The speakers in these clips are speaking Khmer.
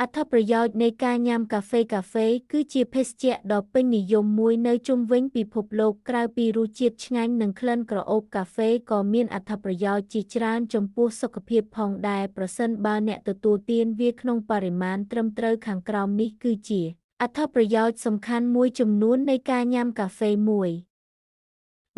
អត្ថប្រយោជន៍នៃការញ៉ាំកាហ្វេគឺជាភេសជ្ជៈដ៏ពេញនិយមមួយនៅជុំវិញពិភពលោកក្រៅពីរសជាតិឆ្ងាញ់និងក្លិនក្រអូបកាហ្វេក៏មានអត្ថប្រយោជន៍ជាច្រើនចំពោះសុខភាពផងដែរប្រសិនបើអ្នកទទួលទានវាក្នុងបរិមាណត្រឹមត្រូវខាងក្រោមនេះគឺជាអត្ថប្រយោជន៍សំខាន់មួយចំនួននៃការញ៉ាំកាហ្វេមួយ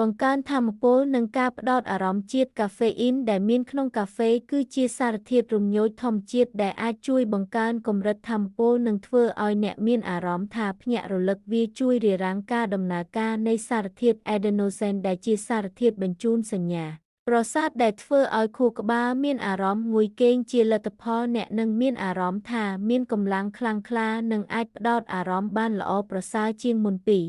បង្កើនថាមពលនិងការផ្ដោតអារម្មណ៍ជាតិកាហ្វេអ៊ីនដែលមានក្នុងកាហ្វេគឺជាសារធាតុរំញោចធម្មជាតិដែលអាចជួយបង្កើនកម្រិតថាមពលនិងធ្វើឲ្យអ្នកមានអារម្មណ៍ថាភ្ញាក់រលឹកវាជួយរារាំងការដំណើរការនៃសារធាតុ Adenosine ដែលជាសារធាតុបញ្ជូនសញ្ញាប្រសាទដែលធ្វើឲ្យខួរក្បាលមានអារម្មណ៍ងុយគេងជាលទ្ធផលអ្នកនឹងមានអារម្មណ៍ថាមានកម្លាំងខ្លាំងក្លានិងអាចផ្ដោតអារម្មណ៍បានល្អប្រសើរជាងមុនពី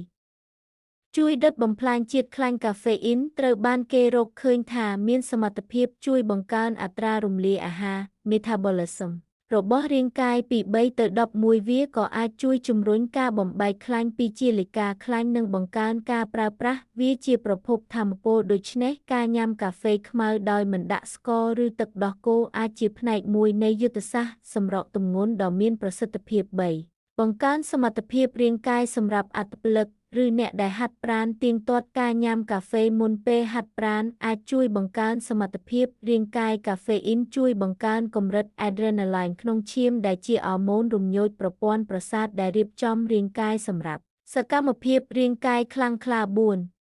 ជួយដុតបំផ្លាញជាតិខ្លាញ់កាហ្វេអ៊ីនត្រូវបានគេរកឃើញថាមានសមត្ថភាពជួយបង្កើនអត្រារំលាយអាហារ metabolism របស់រាងកាយពី3ទៅ11វាក៏អាចជួយជំរុញការបំបែកខ្លាញ់ពីជាលិកាខ្លាញ់និងបង្កើនការប្រើប្រាស់វាជាប្រភពថាមពលដូច្នេះការញ៉ាំកាហ្វេខ្មៅដោយមិនដាក់ស្ករឬទឹកដោះគោអាចជាផ្នែកមួយនៃយុទ្ធសាស្ត្រសម្រកទម្ងន់ដ៏មានប្រសិទ្ធភាព3បង្កើនសមត្ថភាពរាងកាយសម្រាប់អត្តពលិកឬអ្នកដែលហាត់ប្រាណទៀងទាត់ការញ៉ាំកាហ្វេមុនពេលហាត់ប្រាណអាចជួយបង្កើនសមត្ថភាពរាងកាយកាហ្វេអ៊ីនជួយបង្កើនកម្រិត Adrenaline ក្នុងឈាមដែលជាអរម៉ូនរំញោចប្រព័ន្ធប្រសាទដែលរៀបចំរាងកាយសម្រាប់សកម្មភាពរាងកាយខ្លាំងក្លា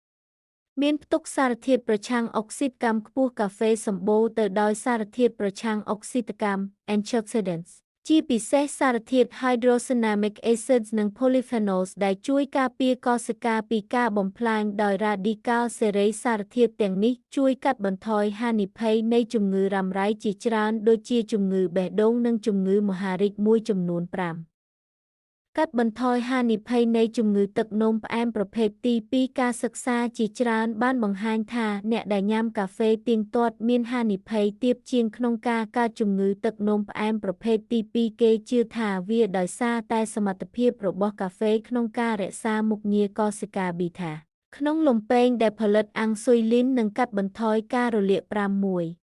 4មានផ្ទុកសារធាតុប្រឆាំងអុកស៊ីតកម្មខ្ពស់កាហ្វេសម្បូរទៅដោយសារធាតុប្រឆាំងអុកស៊ីតកម្ម Antioxidantsជាពិសេសសារធាតុ hydrocenamic acids និង polyphenols ដែលជួយការពារកោសិកាពីការបំផ្លាញដោយ radical សេរីសារធាតុទាំងនេះជួយកាត់បន្ថយហានិភ័យនៃជំងឺរ៉ាំរ៉ៃជាច្រើនដូចជាជំងឺបេះដូងនិងជំងឺមហារីកមួយចំនួន5កាត់បន្ថយហានិភ័យនៃជំងឺទឹកនោមផ្អែមប្រភេទទី2ការសិក្សាជាច្រើនបានបង្ហាញថាអ្នកដែលញ៉ាំកាហ្វេទៀងទាត់មានហានិភ័យទាបជាងក្នុងការកើតជំងឺទឹកនោមផ្អែមប្រភេទទី2គេជឿថាវាដោយសារតែសមត្ថភាពរបស់កាហ្វេក្នុងការរក្សាមុខងាርከោសិកាប៊ីតាក្នុងលំពែងដែលផលិតអាំងស៊ុយលីននិងកាត់បន្ថយការរលាក5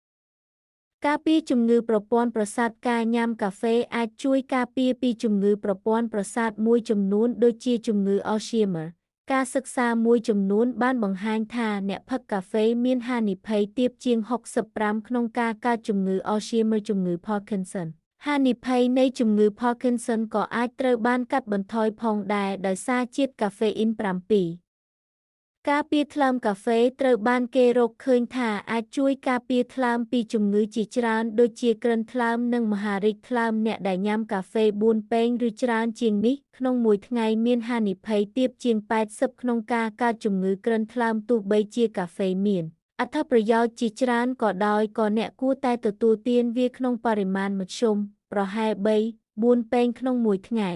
ការពារជំងឺប្រព័ន្ធប្រសាទការញ៉ាំកាហ្វេអាចជួយការពារពីជំងឺប្រព័ន្ធប្រសាទមួយចំនួនដូចជាជំងឺ Alzheimer ការសិក្សាមួយចំនួនបានបង្ហាញថាអ្នកផឹកកាហ្វេមានហានិភ័យទាបជាង65ក្នុងការកើតជំងឺ Alzheimer ជំងឺ Parkinson ហានិភ័យនៃជំងឺ Parkinson ក៏អាចត្រូវបានកាត់បន្ថយផងដែរដោយសារជាតិកាហ្វេអ៊ីន7ការពារថ្លើមកាហ្វេត្រូវបានគេរកឃើញថាអាចជួយការពារថ្លើមពីជំងឺជាច្រើនដូចជាគ្រុនថ្លើមនិងមហារីកថ្លើមអ្នកដែលញ៉ាំកាហ្វេ4ពែងឬច្រើនជាងនេះក្នុងមួយថ្ងៃមានហានិភ័យទាបជាង80ក្នុងការកើតជំងឺគ្រុនថ្លើមទោះបីជាកាហ្វេមានអត្ថប្រយោជន៍ជាច្រើនក៏ដោយក៏អ្នកគួរតែទទួលទានវាក្នុងបរិមាណមធ្យមប្រហែល3-4ពែងក្នុងមួយថ្ងៃ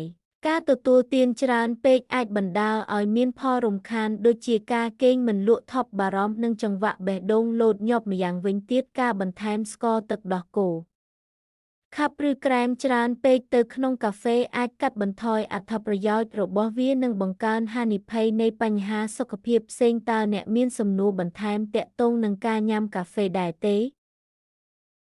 ការទទួលទានច្រើនពេកអាចបណ្ដាលឲ្យមានផលរំខានដូចជាការគេងមិនលក់ថប់បារម្ភនិងចង្វាក់បេះដូងលោតញាប់ម្យ៉ាងវិញទៀតការបន្ថែមស្ករទឹកដោះគោខាប់ឬក្រែមច្រើនពេកទៅក្នុងកាហ្វេអាចកាត់បន្ថយអត្ថប្រយោជន៍របស់វានិងបង្កើនហានិភ័យនៃបញ្ហាសុខភាពផ្សេងតើអ្នកមានសំណួរបន្ថែមទាក់ទងនឹងការញ៉ាំកាហ្វេដែរទេ